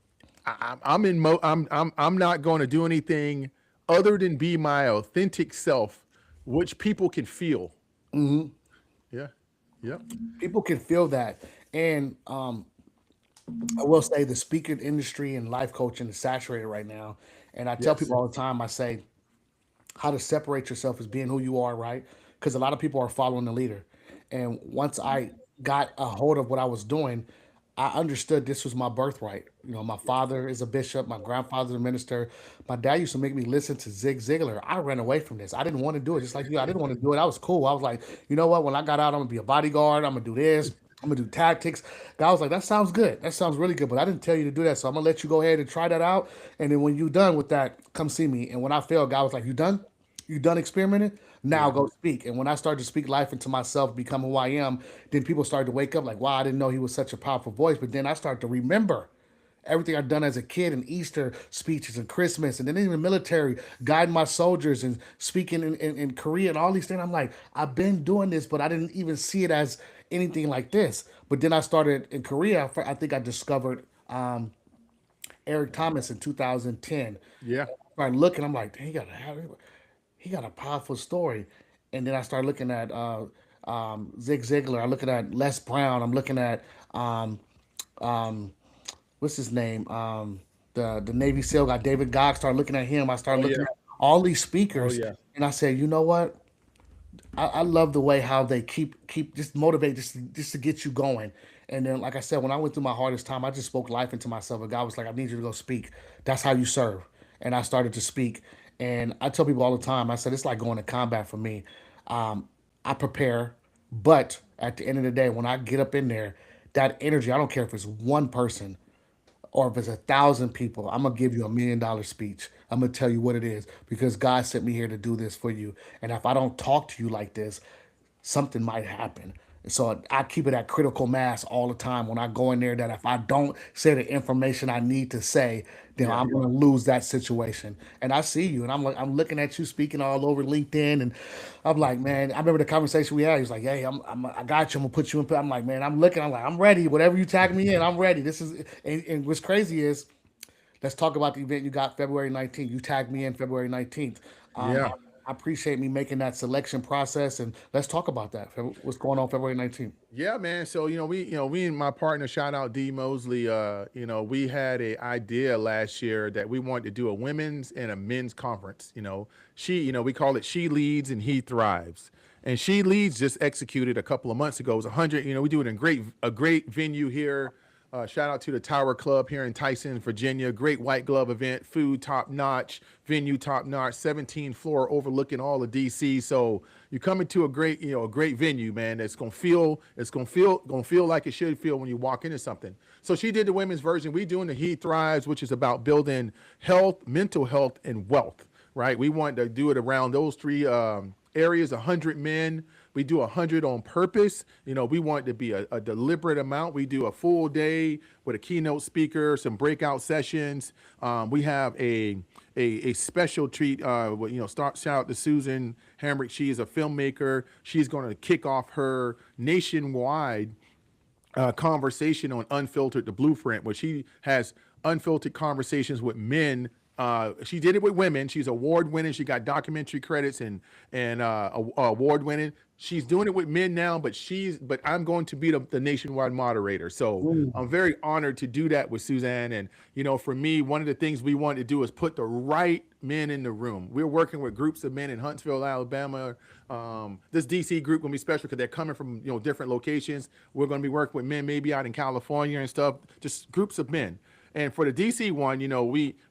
I'm not going to do anything other than be my authentic self, which people can feel. Yeah. Yep. People can feel that. And I will say the speaking industry and life coaching is saturated right now. And I tell Yes. people all the time, I say how to separate yourself as being who you are, right? Because a lot of people are following the leader. And once I got a hold of what I was doing, I understood this was my birthright. You know, my father is a bishop, my grandfather's a minister. My dad used to make me listen to Zig Ziglar. I ran away from this. I didn't want to do it. Just like you, I didn't want to do it. I was cool. I was like, you know what? When I got out, I'm gonna be a bodyguard. I'm gonna do this. I'm gonna do tactics. God was like, that sounds good. That sounds really good. But I didn't tell you to do that. So I'm gonna let you go ahead and try that out. And then when you're done with that, come see me. And when I failed, God was like, you done? You done experimenting? Now Yeah. go speak. And when I started to speak life into myself, become who I am, then people started to wake up like, wow, I didn't know he was such a powerful voice. But then I started to remember everything I'd done as a kid and Easter speeches and Christmas and then in the military, guiding my soldiers and speaking in Korea and all these things. I'm like, I've been doing this, but I didn't even see it as anything like this. But then I started in Korea. I think I discovered Eric Thomas in 2010. Yeah. Started looking, I'm like, dang, he got a powerful story. And then I started looking at Zig Ziglar. I'm looking at Les Brown. I'm looking at um, um, what's his name? The Navy SEAL guy, David Gogg. Started looking at him. I started Oh looking yeah. at all these Oh speakers, yeah. and I said, you know what? I love the way how they keep just motivate just to get you going. And then, like I said, when I went through my hardest time, I just spoke life into myself. And God was like, I need you to go speak. That's how you serve. And I started to speak. And I tell people all the time, I said, it's like going to combat for me. I prepare, but at the end of the day, when I get up in there, that energy, I don't care if it's one person or if it's 1,000 people, I'm gonna give you $1 million speech. I'm gonna tell you what it is because God sent me here to do this for you. And if I don't talk to you like this, something might happen. So I keep it at critical mass all the time when I go in there that if I don't say the information I need to say, then Yeah. I'm gonna lose that situation. And I see you and I'm like I'm looking at you speaking all over LinkedIn and I'm like, man, I remember the conversation we had. He was like, hey, I got you, I'm gonna put you in. I'm like, man, I'm looking, I'm like, I'm ready. Whatever you tag me in, I'm ready. This is and what's crazy is let's talk about the event you got February 19th. You tagged me in February 19th. Yeah. I appreciate me making that selection process, and let's talk about that. What's going on February 19th? Yeah, man. So we and my partner, shout out D Mosley. We had a idea last year that we wanted to do a women's and a men's conference. We call it She Leads and He Thrives. And She Leads just executed a couple of months ago. It was 100. We do it in a great venue here. Shout out to the Tower Club here in Tyson, Virginia. Great white glove event, food top notch, venue top notch, 17 floor overlooking all of DC. So you come into a great venue, man. It's gonna feel like it should feel when you walk into something. So she did the women's version. We doing the He Thrives, which is about building health, mental health, and wealth. Right? We want to do it around those three areas. 100 men. We do 100 on purpose. We want it to be a deliberate amount. We do a full day with a keynote speaker, some breakout sessions. We have a special treat. Shout out to Susan Hamrick. She is a filmmaker. She's going to kick off her nationwide conversation on Unfiltered, the Blueprint, where she has unfiltered conversations with men. She did it with women. She's award winning. She got documentary credits and award winning. She's doing it with men now, but I'm going to be the nationwide moderator. So I'm very honored to do that with Suzanne. And for me, one of the things we want to do is put the right men in the room. We're working with groups of men in Huntsville, Alabama. This DC group gonna be special because they're coming from different locations. We're gonna be working with men maybe out in California and stuff. Just groups of men. And for the DC one,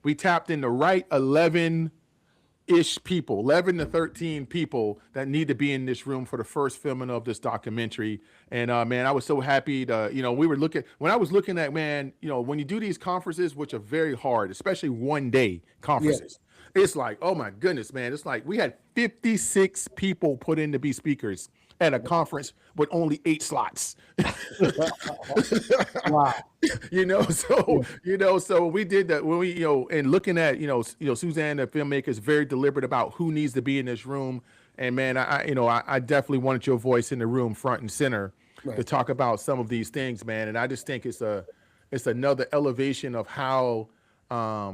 we tapped in the right 11-ish people, 11 to 13 people that need to be in this room for the first filming of this documentary. And man, I was so happy to, when I was looking at, man, when you do these conferences, which are very hard, especially one day Yeah, conferences, it's like, oh my goodness, man. It's like we had 56 people put in to be speakers. at a conference with only 8 slots. Wow. So Yeah. so we did that when we and looking at Suzanne, the filmmaker, is very deliberate about who needs to be in this room. And man, I definitely wanted your voice in the room front and center to Right. talk about some of these things, man. And I just think it's another elevation of how I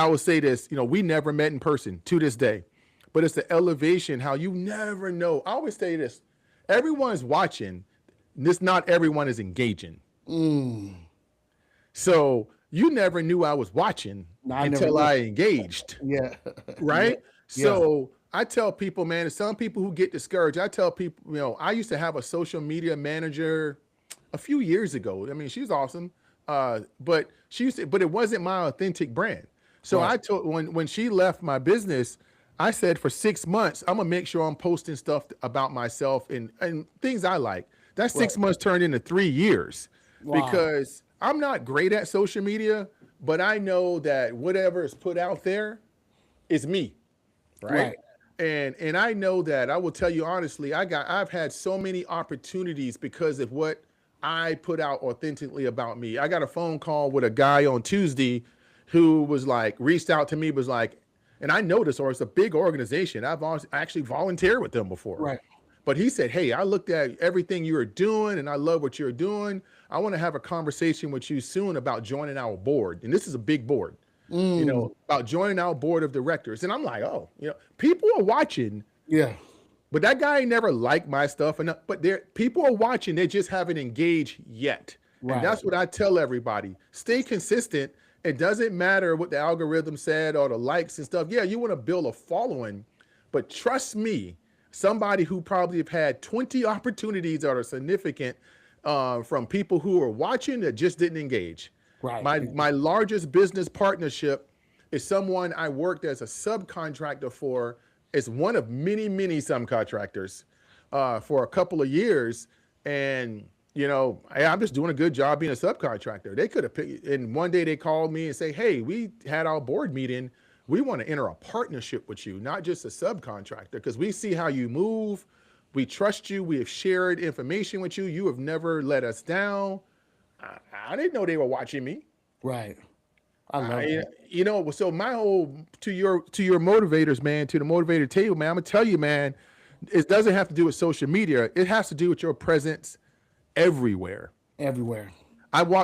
will say this, we never met in person to this day, but it's the elevation how you never know. I always say this, everyone's watching, this not everyone is engaging. So you never knew I was watching No, I never until did. I engaged, Yeah. Yeah. right? Yeah. So I tell people, man, there's some people who get discouraged. I tell people, I used to have a social media manager a few years ago. I mean, she's awesome. But but it wasn't my authentic brand. So Right. I told when she left my business, I said for 6 months, I'm gonna make sure I'm posting stuff about myself and things I like. That Right. 6 months turned into 3 years Wow. because I'm not great at social media, but I know that whatever is put out there is me, right? Right. And I know that I will tell you honestly, I've had so many opportunities because of what I put out authentically about me. I got a phone call with a guy on Tuesday who was like reached out to me, was like, and I know this, or it's a big organization. Actually volunteered with them before. Right. But he said, "Hey, I looked at everything you were doing and I love what you're doing. I want to have a conversation with you soon about joining our board." And this is a big board, about joining our board of directors. And I'm like, oh, people are watching, Yeah. but that guy ain't never liked my stuff. But people are watching, they just haven't engaged yet. And Right. that's what I tell everybody. Stay consistent. It doesn't matter what the algorithm said or the likes and stuff. Yeah, you want to build a following, but trust me, somebody who probably have had 20 opportunities that are significant from people who are watching that just didn't engage. Right. My largest business partnership is someone I worked as a subcontractor for. It's one of many, many subcontractors for a couple of years. And, I'm just doing a good job being a subcontractor. They could have picked, and one day they called me and say, "Hey, we had our board meeting. We want to enter a partnership with you, not just a subcontractor, because we see how you move. We trust you. We have shared information with you. You have never let us down." I didn't know they were watching me. Right. I love that. So my whole to your motivators, man, to the motivator table, man, I'm gonna tell you, man, it doesn't have to do with social media. It has to do with your presence everywhere. Everywhere.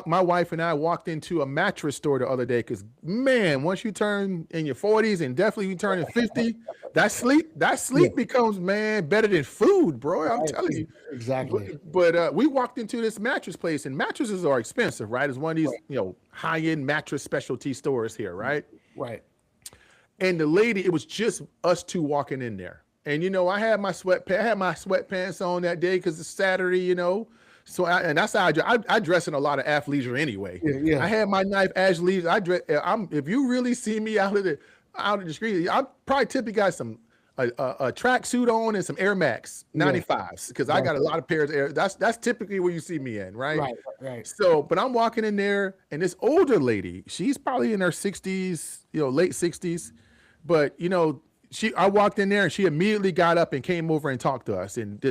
My wife and I walked into a mattress store the other day because, man, once you turn in your 40s and definitely you turn in 50, that sleep becomes, man, better than food, bro. I'm telling you. Exactly. But we walked into this mattress place, and mattresses are expensive, right? It's one of these, high-end mattress specialty stores here, right? Right. And the lady, it was just us two walking in there. And I had my sweatpants on that day because it's Saturday, So and that's how I dress in a lot of athleisure anyway. Yeah. I had my nice athleisure. If you really see me out of the street, I probably typically got a track suit on and some Air Max 95s because I got a lot of pairs of Air. That's typically where you see me in, right? Right. So, but I'm walking in there, and this older lady, she's probably in her 60s, late 60s, but I walked in there and she immediately got up and came over and talked to us, and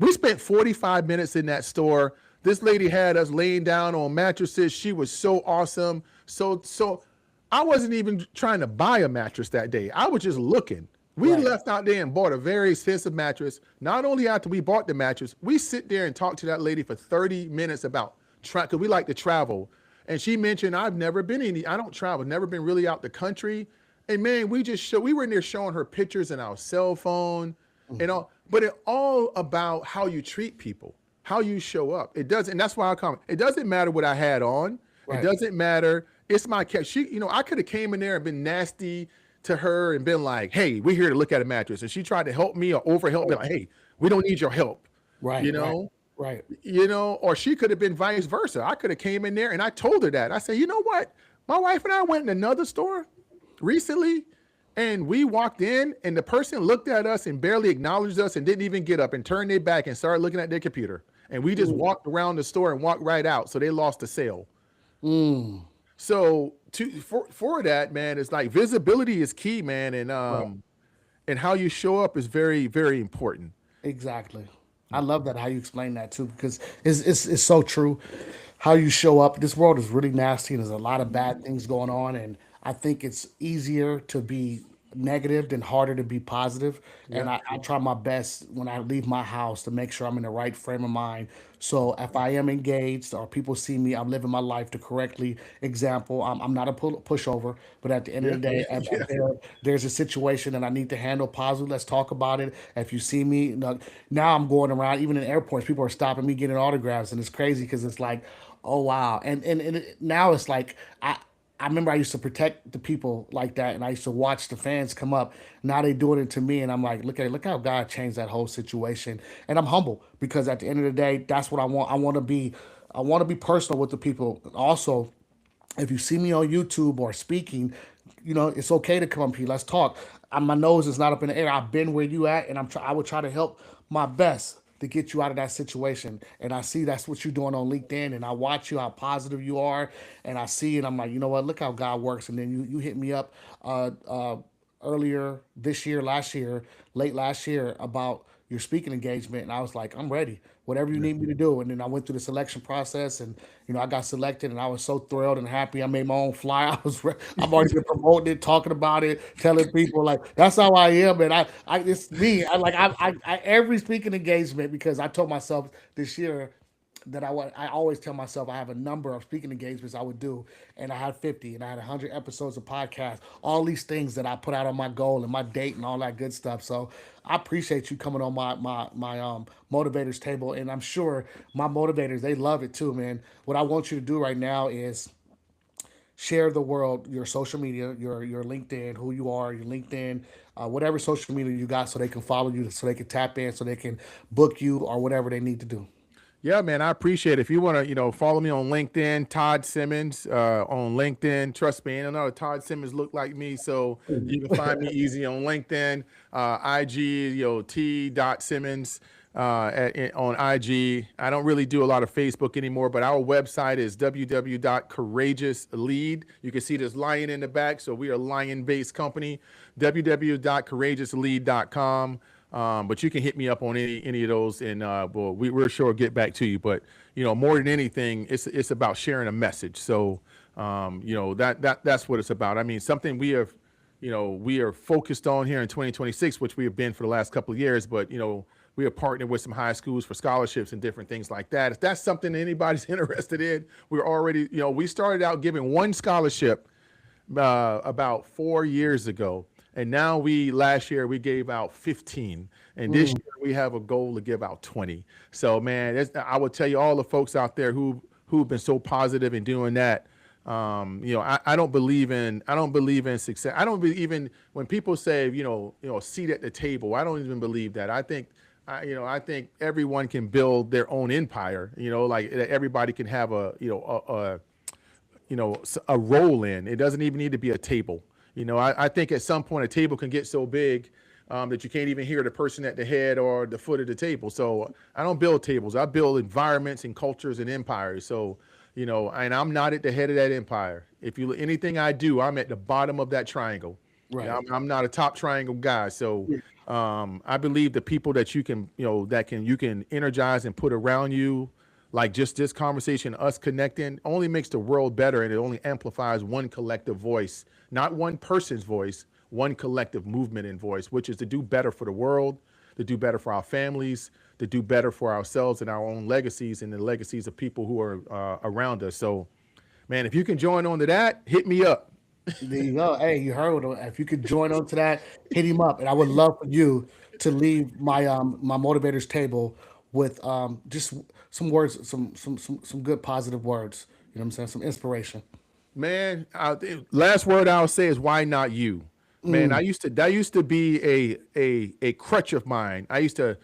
we spent 45 minutes in that store. This lady had us laying down on mattresses. She was so awesome. So I wasn't even trying to buy a mattress that day. I was just looking. We left out there and bought a very expensive mattress. Not only after we bought the mattress, we sit there and talk to that lady for 30 minutes about because we like to travel. And she mentioned, I don't travel, never been really out the country. And man, we were in there showing her pictures in our cell phone and all, but it's all about how you treat people, how you show up. And that's why I comment. It doesn't matter what I had on. It doesn't matter. It's my cat. I could have came in there and been nasty to her and been like, "Hey, we're here to look at a mattress." And she tried to help me or overhelp me, like, "Hey, we don't need your help." Right. Right. Or she could have been vice versa. I could have came in there and I told her that. I said, "You know what? My wife and I went in another store recently and we walked in and the person looked at us and barely acknowledged us and didn't even get up and turned their back and started looking at their computer. And we just walked around the store and walked right out. So they lost the sale." So for that, man, it's like visibility is key, man. And how you show up is very, very important. Exactly. I love that how you explain that too, because it's so true. How you show up. This world is really nasty, and there's a lot of bad things going on. And I think it's easier to be negative than harder to be positive. And Yeah. I try my best when I leave my house to make sure I'm in the right frame of mind. So if I am engaged or people see me, I'm living my life the correctly example. I'm not a pushover, but at the end of Yeah. the day, Yeah. if there's a situation that I need to handle positively, let's talk about it. If you see me, now I'm going around, even in airports, people are stopping me getting autographs, and it's crazy because it's like, oh wow, now it's like I remember I used to protect the people like that, and I used to watch the fans come up. Now they doing it to me, and I'm like, look how God changed that whole situation. And I'm humble because at the end of the day, that's what I want. I want to be personal with the people. Also, if you see me on YouTube or speaking, it's okay to come up here. Let's talk. My nose is not up in the air. I've been where you at, and I would try to help my best to get you out of that situation. And I see that's what you're doing on LinkedIn, and I watch you how positive you are, and I see, and I'm like, you know what? Look how God works. And then you hit me up earlier this year, last year, late last year about your speaking engagement, and I was like, I'm ready. Whatever you need me to do. And then I went through the selection process, and I got selected, and I was so thrilled and happy. I made my own flyer. I've already been promoting it, talking about it, telling people like that's how I am. And it's me. I every speaking engagement because I told myself this year that I always tell myself I have a number of speaking engagements I would do, and I had 50, and I had 100 episodes of podcast, all these things that I put out on my goal and my date and all that good stuff. So I appreciate you coming on my motivators table, and I'm sure my motivators they love it too, man. What I want you to do right now is share the world your social media, your LinkedIn, who you are, your LinkedIn, whatever social media you got, so they can follow you, so they can tap in, so they can book you or whatever they need to do. Yeah, man, I appreciate it. If you want to, follow me on LinkedIn, Todd Simmons, on LinkedIn. Trust me, ain't another Todd Simmons look like me, so you can find me easy on LinkedIn, IG, T. Dot Simmons, on IG. I don't really do a lot of Facebook anymore, but our website is www.courageouslead. You can see this lion in the back, so we are a lion-based company. www.courageouslead.com. But you can hit me up on any of those, and we're sure get back to you. But more than anything, it's about sharing a message. So that's what it's about. I mean, something we are focused on here in 2026, which we have been for the last couple of years. But we are partnered with some high schools for scholarships and different things like that. If that's something anybody's interested in, we're already we started out giving one scholarship about 4 years ago. And now last year we gave out 15, and this year we have a goal to give out 20. So man, I would tell you all the folks out there who've been so positive in doing that. I don't believe in success. I don't believe even when people say a seat at the table. I don't even believe that. I think I think everyone can build their own empire. Like everybody can have a role in. It doesn't even need to be a table. I think at some point a table can get so big that you can't even hear the person at the head or the foot of the table. So I don't build tables. I build environments and cultures and empires. So, and I'm not at the head of that empire. Anything I do, I'm at the bottom of that triangle. Right. I'm not a top triangle guy. So I believe the people that you can energize and put around you, like just this conversation, us connecting, only makes the world better, and it only amplifies one collective voice, not one person's voice, one collective movement and voice, which is to do better for the world, to do better for our families, to do better for ourselves and our own legacies and the legacies of people who are around us. So, man, if you can join on to that, hit me up. There you go. Hey, you heard him. If you could join on to that, hit him up. And I would love for you to leave my motivators table with just some words, some good positive words. You know what I'm saying? Some inspiration. Man, last word I'll say is why not you? Man, that used to be a crutch of mine. I used to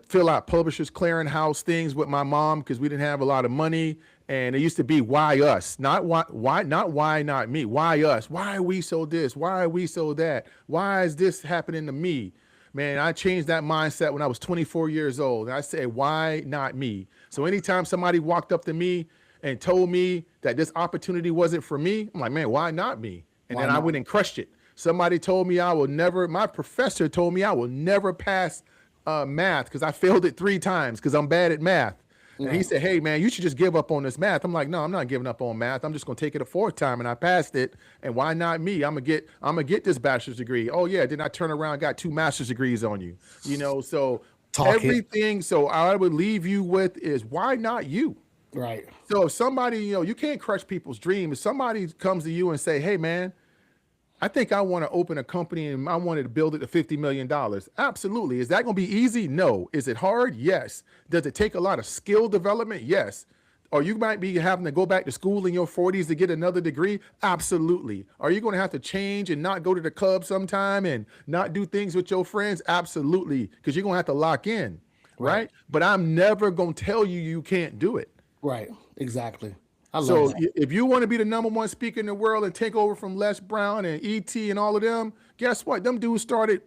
fill out Publishers Clearinghouse things with my mom because we didn't have a lot of money, and it used to be why us, not why not me, why us, why are we so this, why are we so that, why is this happening to me? Man, I changed that mindset when I was 24 years old. And I said, why not me? So anytime somebody walked up to me and told me that this opportunity wasn't for me, I'm like, man, why not me? And Why then I not? went and crushed it. Somebody told me my professor told me I will never pass math because I failed it 3 times because I'm bad at math. And he Right. said, "Hey man, you should just give up on this math." I'm like, "No, I'm not giving up on math. I'm just gonna take it a 4th time." And I passed it. And why not me? I'm gonna get this bachelor's degree. Oh yeah, then I turn around, and got 2 master's degrees on you. So Talk it. everything. So I would leave you with is why not you? Right. So if somebody, you can't crush people's dreams. If somebody comes to you and say, "Hey man, I think I want to open a company and I wanted to build it to $50 million." Absolutely. Is that going to be easy? No. Is it hard? Yes. Does it take a lot of skill development? Yes. Or you might be having to go back to school in your 40s to get another degree? Absolutely. Are you going to have to change and not go to the club sometime and not do things with your friends? Absolutely. Because you're going to have to lock in. Right. Right. But I'm never going to tell you you can't do it. Right. Exactly. I love So that. if you want to be the #1 speaker in the world and take over from Les Brown and ET and all of them, guess what? Them dudes started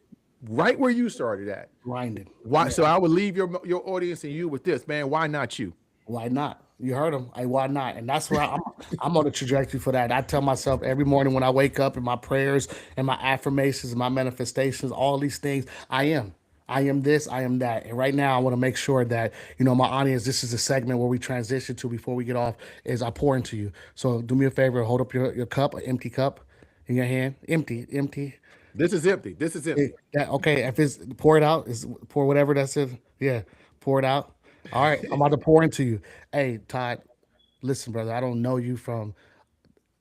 right where you started at. Grinding. Why? Yeah. So I would leave your audience and you with this, man. Why not you? Why not? You heard him. Why not? And that's where I'm on the trajectory for that. I tell myself every morning when I wake up in my prayers and my affirmations and my manifestations, all these things, I am. I am this, I am that. And right now I want to make sure that, my audience, this is a segment where we transition to before we get off, is I pour into you. So do me a favor, hold up your cup, an empty cup in your hand. Empty, empty. This is empty. This is empty. Yeah, okay. If it's pour it out, is pour whatever that's it. Yeah, pour it out. All right, I'm about to pour into you. Hey, Todd, listen, brother. I don't know you from.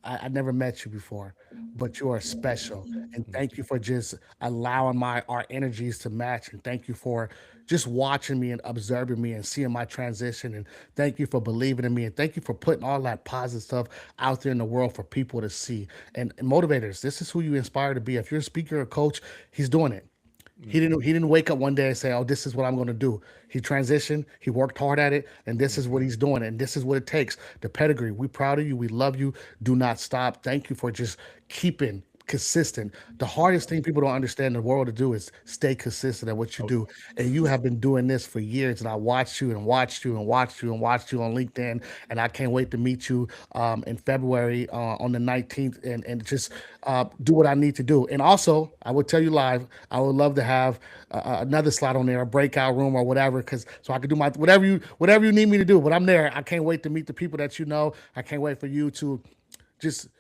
I never met you before, but you are special. And thank you for just allowing our energies to match. And thank you for just watching me and observing me and seeing my transition. And thank you for believing in me. And thank you for putting all that positive stuff out there in the world for people to see. And motivators, this is who you inspire to be. If you're a speaker or coach, he's doing it. He didn't wake up one day and say, "Oh, this is what I'm going to do." He transitioned, he worked hard at it, and this is what he's doing, and this is what it takes. The pedigree. We proud of you. We love you. Do not stop. Thank you for just keeping consistent. The hardest thing people don't understand in the world to do is stay consistent at what you do. And you have been doing this for years. And I watched you and watched you and watched you and watched you on LinkedIn. And I can't wait to meet you in February on the 19th and just do what I need to do. And also, I would tell you live, I would love to have another slot on there, a breakout room or whatever, because so I could do my whatever you need me to do. But I'm there. I can't wait to meet the people that you know. I can't wait for you to just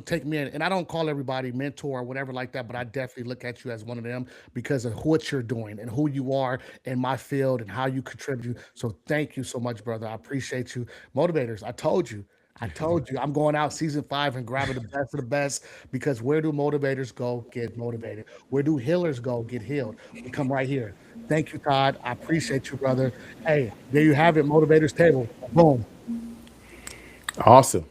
take me in. And I don't call everybody mentor or whatever like that, but I definitely look at you as one of them because of what you're doing and who you are in my field and how you contribute. So thank you so much, brother. I appreciate you. Motivators, I told you, I'm going out season 5 and grabbing the best of the best because where do motivators go get motivated? Where do healers go get healed? We come right here. Thank you, Todd. I appreciate you, brother. Hey, there you have it, Motivators Table. Boom. Awesome.